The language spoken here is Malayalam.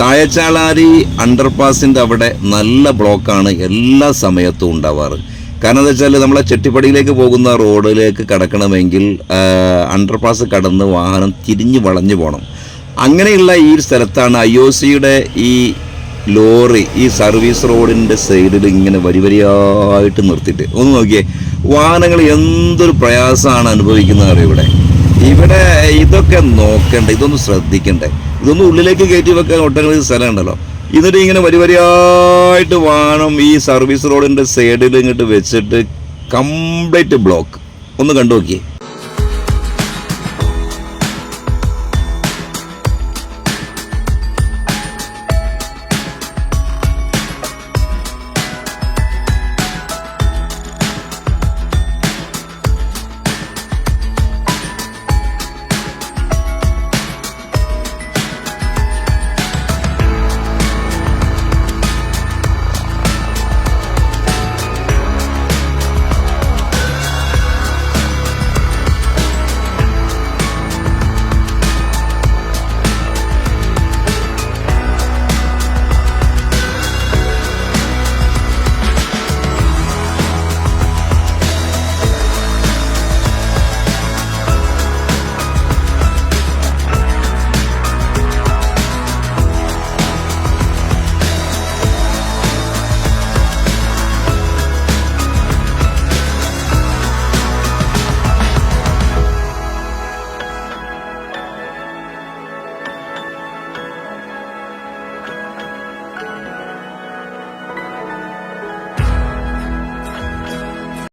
തായച്ചാളാരി അണ്ടർപാസിൻ്റെ അവിടെ നല്ല ബ്ലോക്കാണ് എല്ലാ സമയത്തും ഉണ്ടാവാറ്. കാരണം എന്താ വെച്ചാൽ നമ്മളെ ചെട്ടിപ്പടിയിലേക്ക് പോകുന്ന റോഡിലേക്ക് കടക്കണമെങ്കിൽ അണ്ടർപാസ് കടന്ന് വാഹനം തിരിഞ്ഞ് വളഞ്ഞു പോകണം. അങ്ങനെയുള്ള ഈ സ്ഥലത്താണ് IOCയുടെ ഈ ലോറി ഈ സർവീസ് റോഡിൻ്റെ സൈഡിൽ ഇങ്ങനെ വരിവരിയായിട്ട് നിർത്തിയിട്ട് ഒന്ന് നോക്കിയേ, വാഹനങ്ങൾ എന്തൊരു പ്രയാസമാണ് അനുഭവിക്കുന്നത് അറിയാം. ഇവിടെ ഇതൊക്കെ നോക്കണ്ടേ, ഇതൊന്നും ശ്രദ്ധിക്കണ്ടേ, ഇതൊന്നും ഉള്ളിലേക്ക് കയറ്റി വെക്കാൻ ഒട്ടനവധി സ്ഥലം ഉണ്ടല്ലോ. എന്നിട്ട് ഇങ്ങനെ വരിവരിയായിട്ട് വാഹനം ഈ സർവീസ് റോഡിൻ്റെ സൈഡിൽ ഇങ്ങോട്ട് വെച്ചിട്ട് കംപ്ലീറ്റ് ബ്ലോക്ക്. ഒന്ന് കണ്ടു നോക്കിയേ.